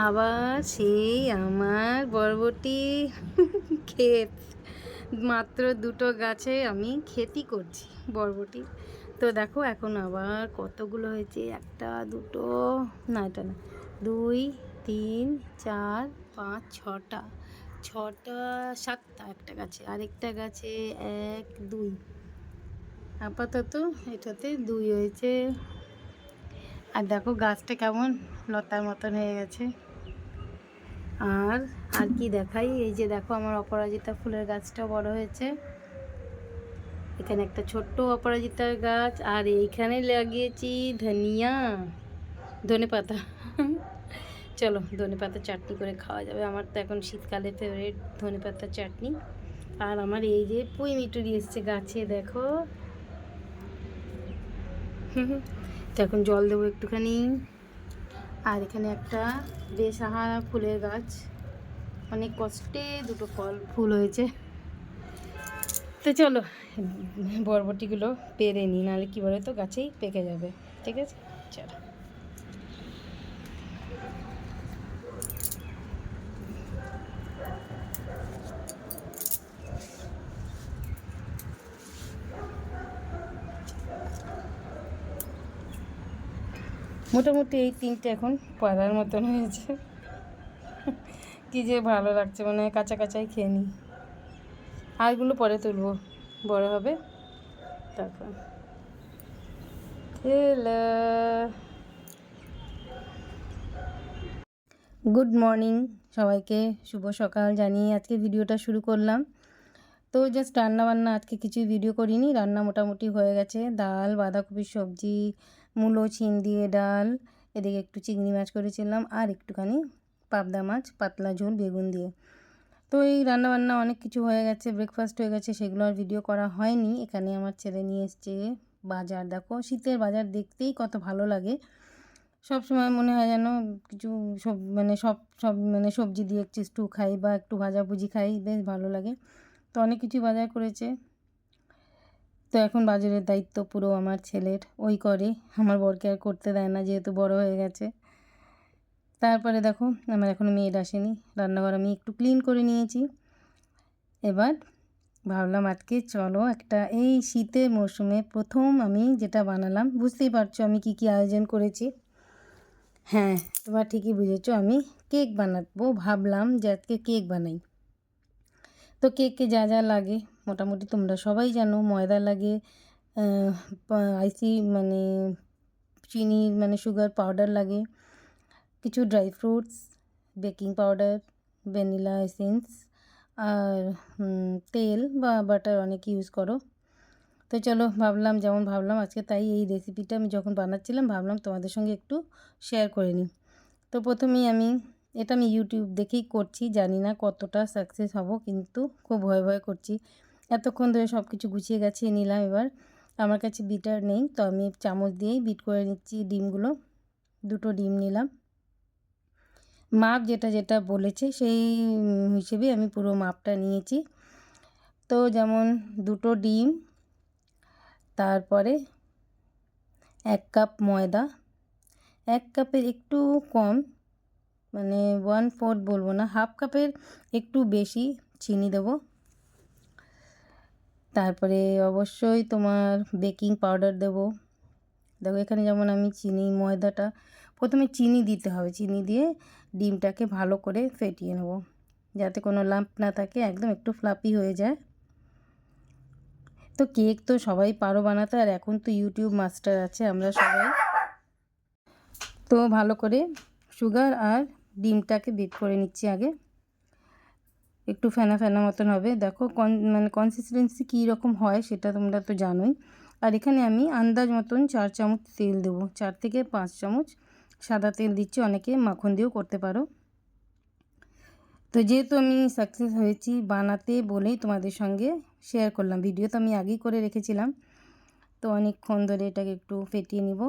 আবার সেই আমার বরবটি ক্ষেত। মাত্র দুটো গাছে আমি ক্ষেতই করছি বরবটি। তো দেখো এখন আবার কতগুলো হয়েছে, একটা দুটো, না এটা না, 2 3 4 5 6টা, 7টা একটা গাছে, আরেকটা গাছে 1 2, আপাতত এটাতে 2 হয়েছে। আর দেখো গাছটা কেমন লতার মতন হয়ে গেছে। আর আর কি দেখাই, এই যে দেখো আমার অপরাজিতা ফুলের গাছটা বড় হয়েছে। এখানে একটা ছোট্ট অপরাজিতার গাছ, আর এইখানে লাগিয়েছি ধনে পাতা। চলো ধনে পাতা চাটনি করে খাওয়া যাবে, আমার তো এখন শীতকালে ফেভারিট ধনে পাতার চাটনি। আর আমার এই যে পুঁই মিটুরি এসছে গাছে, দেখো। তো এখন জল দেবো একটুখানি। আর এখানে একটা বেসাহারা ফুলের গাছ, অনেক কষ্টে দুটো ফুল হয়েছে। তো চলো বরবটিগুলো পেরে নিই, নাহলে কী বলে তো গাছেই পেকে যাবে। ঠিক আছে, চলো। মোটামুটি এই 3টে এখন পাড়ার মতন হয়েছে। কী যে ভালো লাগছে, মানে কাঁচা কাঁচাই খেয়ে নিই। আরগুলো পরে তুলবো, বড় হবে তারপর। গুড মর্নিং সবাইকে, শুভ সকাল জানিয়ে আজকে ভিডিওটা শুরু করলাম। তো জাস্ট রান্নাবান্না আজকে কিছুই ভিডিও করিনি, রান্না মোটামুটি হয়ে গেছে। ডাল, বাঁধাকপির সবজি, মূলো ছিম দিয়ে ডাল, এদিকে একটু চিংড়ি মাছ করেছিলাম, আর একটুখানি পাবদা মাছ পাতলা ঝোল বেগুন দিয়ে। তো এই রান্নাবান্না অনেক কিছু হয়ে গেছে, ব্রেকফাস্ট হয়ে গেছে, সেগুলো আর ভিডিও করা হয়নি। এখানে আমার ছেলে নিয়ে এসছে বাজার, দেখো শীতের বাজার দেখতেই কত ভালো লাগে। সব সময় মনে হয় যেন কিছু সব সবজি দিয়ে একটু স্টু খাই বা একটু ভাজাভুজি খাই, বেশ ভালো লাগে। তো অনেক কিছু বাজার করেছে। তো এখন বাজারের দায়িত্ব পুরো আমার ছেলের, ওই করে, আমার বরকে আর করতে দেয় না যেহেতু বড় হয়ে গেছে। তারপরে দেখো আমার এখনও মেয়েড আসেনি, রান্নাঘর আমি একটু ক্লিন করে নিয়েছি। এবার ভাবলাম আজকে চলো একটা, এই শীতের মরশুমে প্রথম আমি যেটা বানালাম, বুঝতেই পারছো আমি কি কি আয়োজন করেছি। হ্যাঁ, তোমরা ঠিকই বুঝেছো, আমি কেক বানাবো। ভাবলাম যে আজকে কেক বানাই। তো কেকে যা যা লাগে মোটামুটি তোমরা সবাই জানো, ময়দা লাগে, আইসি মানে চিনি মানে সুগার পাউডার লাগে, কিছু dry fruits, baking powder, vanilla essence, আর তেল বা বাটার অনেক ইউজ করো। তো চলো যেমন ভাবলাম আজকে, তাই এই রেসিপিটা আমি যখন বানাচ্ছিলাম ভাবলাম তোমাদের সঙ্গে একটু শেয়ার করে নিই। তো প্রথমেই এটা আমি ইউটিউব দেখেই করছি, জানি না কতটা সাকসেস হব, কিন্তু খুব ভয় ভয় করছি। এতক্ষণ ধরে সব কিছু গুছিয়ে গাছিয়ে নিলাম, এবার আমার কাছে বিটার নেই, তো আমি চামচ দিয়েই বিট করে নিচ্ছি ডিমগুলো। 2টো ডিম নিলাম, মাপ যেটা যেটা বলেছে সেই হিসেবে আমি পুরো মাপটা নিয়েছি। তো যেমন 2টো ডিম, তারপরে 1 কাপ ময়দা, 1 কাপের একটু কম, মানে 1/4 বলবো না, হাফ কাপের একটু বেশি চিনি দেবো। তারপরে অবশ্যই তোমার বেকিং পাউডার দেবো। দেখো এখানে যেমন আমি ময়দাটা প্রথমে চিনি দিতে হবে, চিনি দিয়ে ডিমটাকে ভালো করে ফেটিয়ে নেব যাতে কোনো লাম্প না থাকে, একদম একটু ফ্লাফি হয়ে যায়। তো কেক তো সবাই পারো বানাতে, আর এখন তো ইউটিউব মাস্টার আছে আমরা সবাই। তো ভালো করে সুগার আর ডিমটাকে বিট করে নিচ্ছি আগে, একটু ফেনা ফেনা মতন হবে। দেখো কনসিস্টেন্সি কী রকম হয় সেটা তোমরা তো জানোই। আর এখানে আমি আন্দাজ মতন 4 চামচ তেল দেবো, 4 থেকে 5 চামচ সাদা তেল দিচ্ছি, অনেকে মাখন দিয়েও করতে পারো। তো যেহেতু আমি সাকসেস হয়েছি বানাতে বলেই তোমাদের সঙ্গে শেয়ার করলাম, ভিডিও তো আমি আগেই করে রেখেছিলাম। তো অনেকক্ষণ ধরে এটাকে একটু ফেটিয়ে নিব।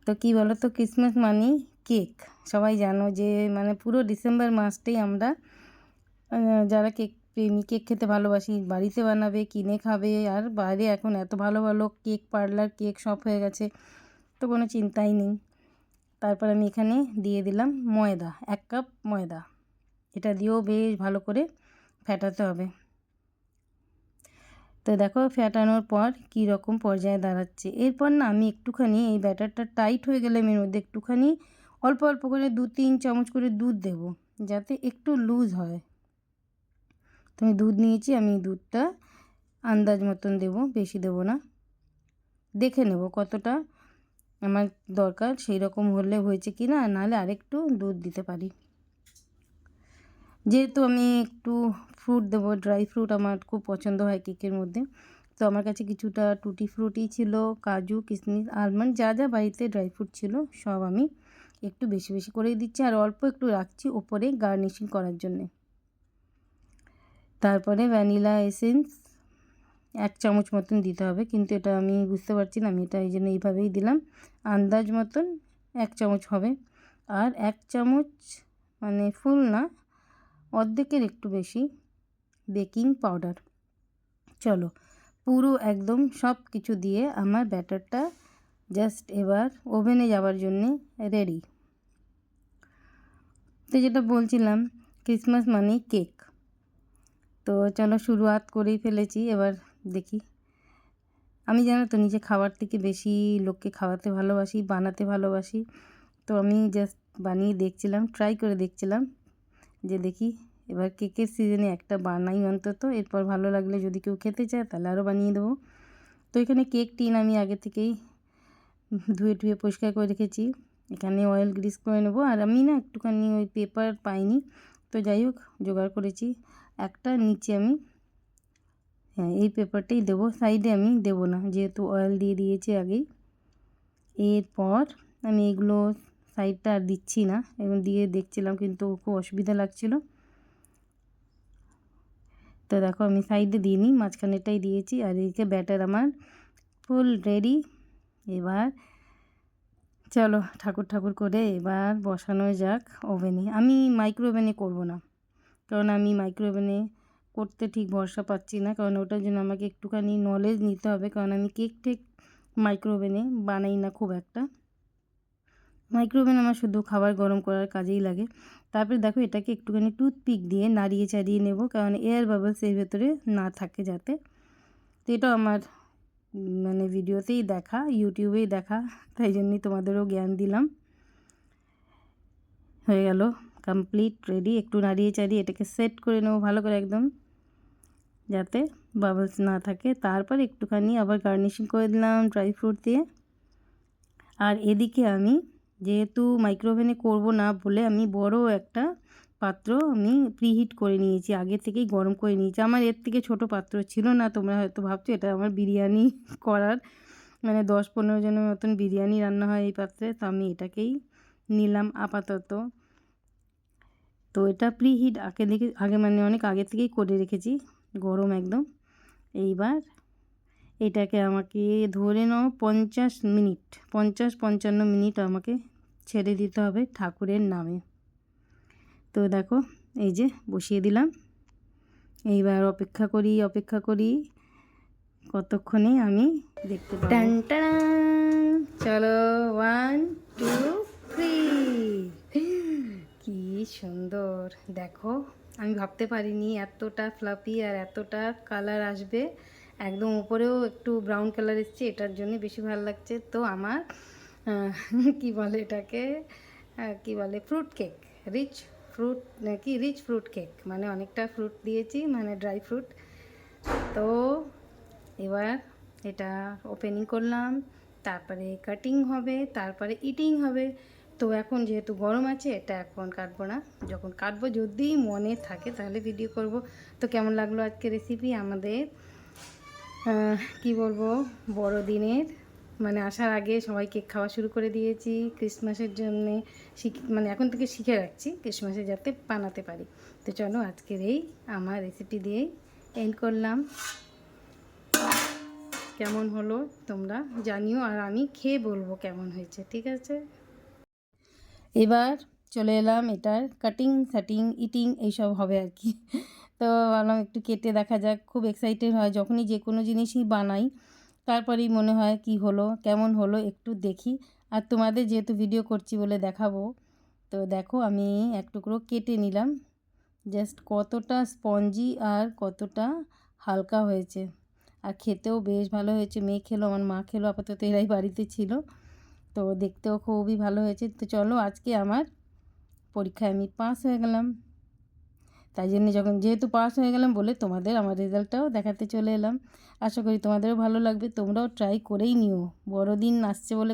তো কী বলো তো, ক্রিসমাস মানেই কেক, সবাই জানো যে মানে পুরো ডিসেম্বর মাসটাই আমরা যারা কেক প্রেমী, কেক খেতে ভালোবাসি, বাড়িতে বানাবে, কিনে খাবে। আর বাইরে এখন এত ভালো ভালো কেক পার্লার, কেক শপ হয়ে গেছে, তো কোনো চিন্তাই নেই। তারপর আমি এখানে দিয়ে দিলাম ময়দা, 1 কাপ ময়দা। এটা দিয়েও বেশ ভালো করে ফেটাতে হবে। তো দেখো ফেটানোর পর কী রকম পর্যায়ে দাঁড়াচ্ছে। এরপর না আমি একটুখানি এই ব্যাটারটা টাইট হয়ে গেলে আমি এর মধ্যে একটুখানি অল্প অল্প করে 2-3 চামচ করে দুধ দেব, যাতে একটু লুজ হয়। তো আমি দুধ নিয়েছি, আমি দুধটা আন্দাজ মতন দেব, বেশি দেব না। দেখে নেব কতটা আমার দরকার, সেই রকম হলে হয়েছে কি না, নাহলে আরেকটু দুধ দিতে পারি। যেহেতু আমি একটু ফ্রুট দেবো, ড্রাই ফ্রুট আমার খুব পছন্দ হয় কেকের মধ্যে, তো আমার কাছে কিছুটা টুটি ফ্রুটি ছিল, কাজু, কিশমিশ, আলমন্ড, যা যা বাড়িতে ড্রাই ফ্রুট ছিল সব আমি একটু বেশি বেশি করেই দিচ্ছি, আর অল্প একটু রাখছি ওপরে গার্নিশিং করার জন্যে। তারপরে ভ্যানিলা এসেন্স 1 চামচ মতন দিতে হবে, কিন্তু এটা আমি বুঝতে পারছি না, আমি এটা এই জন্য এইভাবেই দিলাম। আন্দাজ মতন 1 চামচ হবে। আর 1 চামচ মানে ফুল না, অর্ধেকের একটু বেশি বেকিং পাউডার। চলো পুরো একদম সব কিছু দিয়ে আমার ব্যাটারটা জাস্ট এবার ওভেনে যাওয়ার জন্যে রেডি। তো যেটা বলছিলাম, ক্রিসমাস মানেই কেক। তো চলো শুরুয়াত করেই ফেলেছি, এবার দেখি। আমি জানো তো নিজে খাবার থেকে বেশি লোককে খাওয়াতে ভালোবাসি, বানাতে ভালোবাসি। তো আমি জাস্ট বানিয়ে দেখছিলাম, ট্রাই করে দেখছিলাম যে দেখি এবার কেকের সিজনে একটা বানাই অন্তত, এরপর ভালো লাগলে যদি কেউ খেতে চায় তাহলে আরও বানিয়ে দেবো। তো এখানে কেক টিন আমি আগে থেকেই ধুয়ে টুয়ে পরিষ্কার করে রেখেছি। এখানে অয়েল গ্রিস করে নেবো, আর আমি না একটুখানি ওই পেপার পাইনি, তো যাই হোক জোগাড় করেছি একটা। নিচে আমি হ্যাঁ এই পেপারটাই দেবো, সাইডে আমি দেবো না, যেহেতু অয়েল দিয়ে দিয়েছি আগেই। এরপর আমি এগুলো সাইডটা আর দিচ্ছি না, এবং দিয়ে দেখছিলাম কিন্তু খুব অসুবিধা লাগছিলো। তো দেখো আমি সাইডে দিইনি, মাঝখানেটাই দিয়েছি। আর এইদিকে ব্যাটার আমার ফুল রেডি। এবার চলো ঠাকুর ঠাকুর করে এবার বসানো যাক ওভেনে। আমি মাইক্রো ওভেনে করবো না, কারণ আমি মাইক্রো ওভেনে করতে ঠিক ভরসা পাচ্ছি না, কারণ ওটার জন্য আমাকে একটুখানি নলেজ নিতে হবে, কারণ আমি কেক টেক মাইক্রো ওভেনে বানাই না খুব একটা। মাইক্রো ওভেন আমার শুধু খাবার গরম করার কাজেই লাগে। তারপরে দেখো এটাকে একটুখানি টুথপিক দিয়ে নাড়িয়ে চাড়িয়ে নেব, কারণ এয়ার বাবলস এর ভেতরে না থাকে যাতে। তো এটা আমার মানে ভিডিওতেই দেখা, ইউটিউবেই দেখা, তাই জন্যই তোমাদেরও জ্ঞান দিলাম। হয়ে গেল কমপ্লিট রেডি। একটু নাড়িয়ে চাড়িয়ে এটাকে সেট করে নেবো ভালো করে একদম, যাতে বাবলস না থাকে। তারপর একটুখানি আবার গার্নিশিং করে দিলাম ড্রাই ফ্রুট দিয়ে। আর এদিকে আমি যেহেতু মাইক্রো ওভেনে করবো না বলে আমি বড় একটা পাত্র আমি প্রিহিট করে নিয়েছি, আগে থেকেই গরম করে নিয়েছি। আমার এর থেকে ছোট পাত্র ছিল না, তোমরা হয়তো ভাবছো এটা আমার বিরিয়ানি করার মানে 10-15 জনের মতন বিরিয়ানি রান্না হয় এই পাত্রে, তো আমি এটাকেই নিলাম আপাতত। তো এটা প্রিহিট আগে মানে অনেক আগে থেকেই করে রেখেছি, গরম একদম। এইবার এটাকে আমাকে ধরে নাও 50-55 মিনিট আমাকে ছেড়ে দিতে হবে ঠাকুরের নামে। তো দেখো এই যে বসিয়ে দিলাম, এইবার অপেক্ষা করি কতক্ষণে আমি দেখতে পাবো। টান টান, চলো 1 2 3। কি সুন্দর দেখো, আমি ভাবতে পারিনি এতটা ফ্লাফি আর এতটা কালার আসবে। একদম উপরেও একটু ব্রাউন কালার এসছে, এটার জন্য বেশি ভালো লাগছে। তো আমার কি বলে এটাকে, কি বলে, fruit cake, rich fruit cake, মানে অনেকটা ফ্রুট দিয়েছি, মানে ড্রাই ফ্রুট। তো এবার এটা ওপেনিং করলাম, তারপরে কাটিং হবে, তারপরে ইটিং হবে। তো এখন যেহেতু গরম আছে এটা এখন কাটবো না, যখন কাটবো যদি মনে থাকে তাহলে ভিডিও করব। তো কেমন লাগলো আজকে রেসিপি আমাদের, কি বলবো, বড়দিনের মানে আসার আগে সবাই কেক খাওয়া শুরু করে দিয়েছি ক্রিসমাসের জন্যে, মানে এখন থেকে শিখে রাখছি ক্রিসমাসে যাতে বানাতে পারি। তো চলো আজকের এই আমার রেসিপি দিয়েই এন্ড করলাম। কেমন হলো তোমরা জানিও, আর আমি খেয়ে বলবো কেমন হয়েছে, ঠিক আছে। এবার চলে এলাম এটার কাটিং ইটিং এইসব হবে আর কি। তো ভাবলাম একটু কেটে দেখা যাক, খুব এক্সাইটেড হয় যখনই যে কোনো জিনিসই বানাই, তারপরেই মনে হয় কি হলো কেমন হলো একটু দেখি। আর তোমাদের যেহেতু ভিডিও করছি বলে দেখাবো। তো দেখো আমি এক টুকরো কেটে নিলাম, জাস্ট কতটা স্পঞ্জি আর কতটা হালকা হয়েছে, আর খেতেও বেশ ভালো হয়েছে। মেয়ে খেলো, আমার মা খেলো, আপাতত এরাই বাড়িতে ছিল, তো দেখতেও খুবই ভালো হয়েছে। তো চলো, আজকে আমার পরীক্ষায় আমি পাস হয়ে গেলাম, তাই জন্য যেহেতু পাস হয়ে গেলাম বলে তোমাদের আমার রেজাল্টটাও দেখাতে চলে এলাম। আশা করি তোমাদেরও ভালো লাগবে, তোমরাও ট্রাই করেই নিও, বড়দিন আসছে বলে